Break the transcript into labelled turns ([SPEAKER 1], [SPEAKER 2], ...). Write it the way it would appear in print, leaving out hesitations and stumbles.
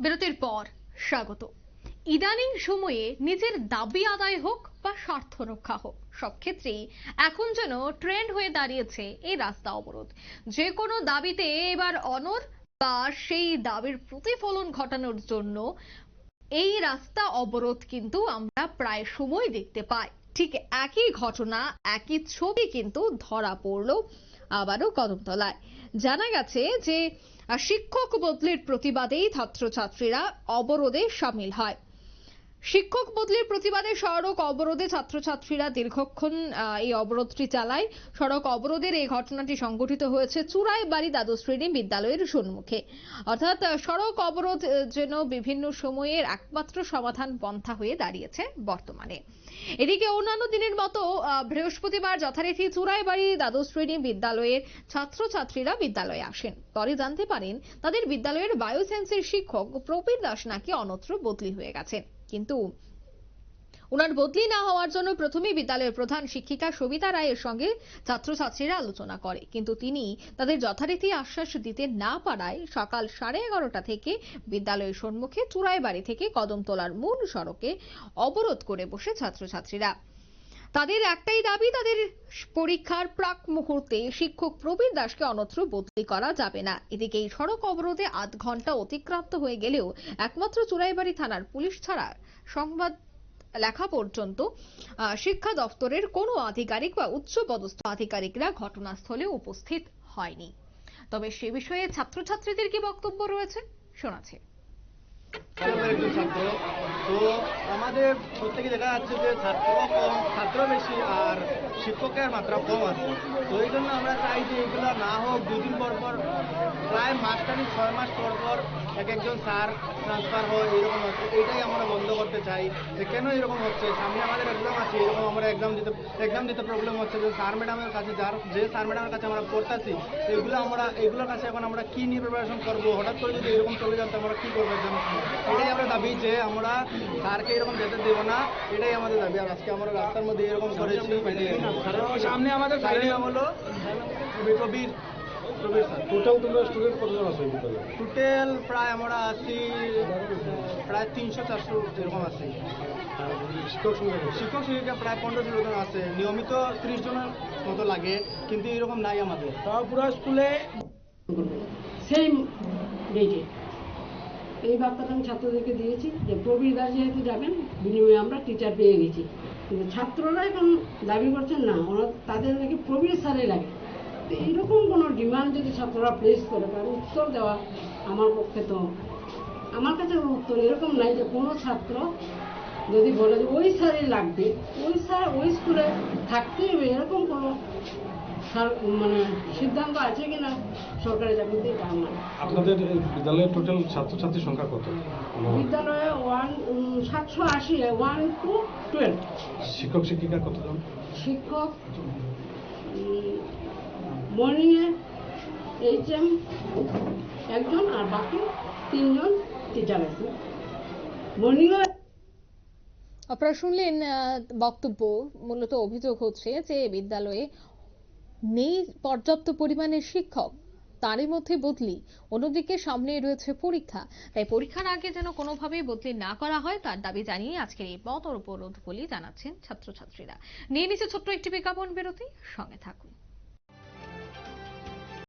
[SPEAKER 1] বিরতির পর স্বাগত। ইদানিং সময়ে নিজের দাবি আদায় হোক বা স্বার্থ রক্ষা হোক, সব ক্ষেত্রেই এখন যেন ট্রেন্ড হয়ে দাঁড়িয়েছে এই রাস্তা অবরোধ। যে কোনো দাবিতে এবার অনড় বা সেই দাবির প্রতিফলন ঘটানোর জন্য এই রাস্তা অবরোধ কিন্তু আমরা প্রায় সময় দেখতে পাই। ঠিক একই ঘটনা, একই ছবি কিন্তু ধরা পড়লো আবারও কদমতলায়। জানা গেছে যে শিক্ষক বদলির প্রতিবাদেই ছাত্রছাত্রীরা অবরোধে সামিল হয়। শিক্ষক বদলির প্রতিবাদে সড়ক অবরোধে ছাত্রছাত্রীরা দীর্ঘক্ষণ এই অবরোধটি চালায়। সড়ক অবরোধের এই ঘটনাটি সংঘটিত হয়েছে চুরাইবাড়ি দ্বাদশ শ্রেণী বিদ্যালয়ের সম্মুখে। অর্থাৎ সড়ক অবরোধ যেন বিভিন্ন সময়ের একমাত্র সমাধান পন্থা হয়ে দাঁড়িয়েছে বর্তমানে। এদিকে অন্যান্য দিনের মতো বৃহস্পতিবার যথারীতি চুরাইবাড়ি দ্বাদশ শ্রেণী বিদ্যালয়ের ছাত্রছাত্রীরা বিদ্যালয়ে আসেন। পরে জানতে পারেন তাদের বিদ্যালয়ের বায়োসায়েন্সের শিক্ষক প্রবীর দাস নাকি অন্যত্র বদলি হয়ে গেছেন। কিন্তু ওনার বদলি না হওয়ার জন্য প্রথমেই বিদ্যালয়ের প্রধান শিক্ষিকা সবিতা রায়ের সঙ্গে ছাত্রছাত্রীরা আলোচনা করে, কিন্তু তিনি তাদের যথারীতি আশ্বাস দিতে না পারায় সকাল 11:30টা থেকে বিদ্যালয়ের সম্মুখে চুরাইবাড়ি থেকে কদমতলার মূল সড়কে অবরোধ করে বসে ছাত্রছাত্রীরা। তাদের একটাই দাবি, তাদের পরীক্ষার প্রাক মুহূর্তে শিক্ষক প্রবীর দাসকে অন্যত্র বদলি করা যাবে না। এদিকে এই সড়ক অবরোধে আধ ঘন্টা অতিক্রান্ত হয়ে গেলেও একমাত্র চুরাইবাড়ি থানার পুলিশ ছাড়া সংবাদ লেখা পর্যন্ত শিক্ষা দপ্তরের কোনো আধিকারিক বা উচ্চপদস্থ আধিকারিকরা ঘটনাস্থলে উপস্থিত হয়নি। তবে সে বিষয়ে ছাত্রছাত্রীদের কি বক্তব্য রয়েছে শোনাচ্ছে।
[SPEAKER 2] একজন ছাত্র তো আমাদের প্রত্যেকে দেখা যাচ্ছে যে ছাত্র বেশি আর শিক্ষকের মাত্রা কম আছে। তো এই জন্য আমরা চাই যে এগুলো না হোক, 2 দিন পর পর প্রায় মাসখানিক 6 মাস পর পর একজন স্যার ট্রান্সফার হয়, এরকম হচ্ছে। এইটাই আমরা বন্ধ করতে চাই যে কেন এরকম হচ্ছে। সামনে আমাদের এক্সাম আছে, এরকম আমরা এক্সাম দিতে প্রবলেম হচ্ছে যে স্যার ম্যাডামের কাছে যে স্যার ম্যাডামের কাছে আমরা পড়তেছি এগুলোর কাছে এখন আমরা কি নিয়ে প্রিপারেশন করবো। হঠাৎ করে যদি এরকম চলে যান তো আমরা কি করবো। এটাই আমরা দাবি যে আমরা স্যারকে এরকম যেতে দেবো না, এটাই আমাদের দাবি। আর আজকে আমরা রাস্তার মধ্যে এরকম করেছি। সামনে আমাদের হলো প্রবীর স্যার।
[SPEAKER 3] টোটাল তোমরা স্টুডেন্ট কতজন আছে?
[SPEAKER 2] টোটাল প্রায় আমরা আছি প্রায় 300-400 এরকম আছে। শিক্ষক শিক্ষিকা প্রায় 15-16 জন আছে। নিয়মিত 30 জনের মতো লাগে, কিন্তু এরকম নাই আমাদের।
[SPEAKER 4] পুরো স্কুলে সেম ডেটে এই বার্তাটা আমি ছাত্রদেরকে দিয়েছি যে প্রবীর দাস যেহেতু যাবেন, বিনিময়ে আমরা টিচার পেয়ে গেছি। কিন্তু ছাত্ররা এখন দাবি করছেন না, ওরা তাদের নাকি প্রবীর স্যারে লাগে। তো এইরকম কোনো ডিমান্ড যদি ছাত্ররা প্লেস করে তার উত্তর দেওয়া আমার পক্ষে, তো আমার কাছে উত্তর এরকম নাই যে কোনো ছাত্র যদি বলে যে ওই স্যারই লাগবে, ওই স্যার ওই স্কুলে থাকতেই হবে, এরকম কোনো মানে সিদ্ধান্ত আছে কিনা সরকারি চাকরিতে তা না।
[SPEAKER 3] আপনাদের বিদ্যালয়ের টোটাল ছাত্রছাত্রীর সংখ্যা কত?
[SPEAKER 4] বিদ্যালয়ে 780, 1 to 12।
[SPEAKER 3] শিক্ষক শিক্ষিকা কতজন?
[SPEAKER 4] শিক্ষক মর্নিংয়ে HM একজন আর বাকি 3 জন টিচার আছে। মর্নিংয়ে
[SPEAKER 1] আপনারা শুনলেন বক্তব্য। মূলত অভিযোগ হচ্ছে যে বিদ্যালয়ে নেই পর্যাপ্ত পরিমাণের শিক্ষক, তারই মধ্যে বদলি। অন্যদিকে সামনে রয়েছে পরীক্ষা, তাই পরীক্ষার আগে যেন কোনোভাবেই বদলি না করা হয় তার দাবি জানিয়ে আজকের এই পথ অবরোধ বলে জানাচ্ছেন ছাত্রছাত্রীরা। নিয়ে নিচ্ছে ছোট্ট একটি বিজ্ঞাপন বিরতি, সঙ্গে থাকুন।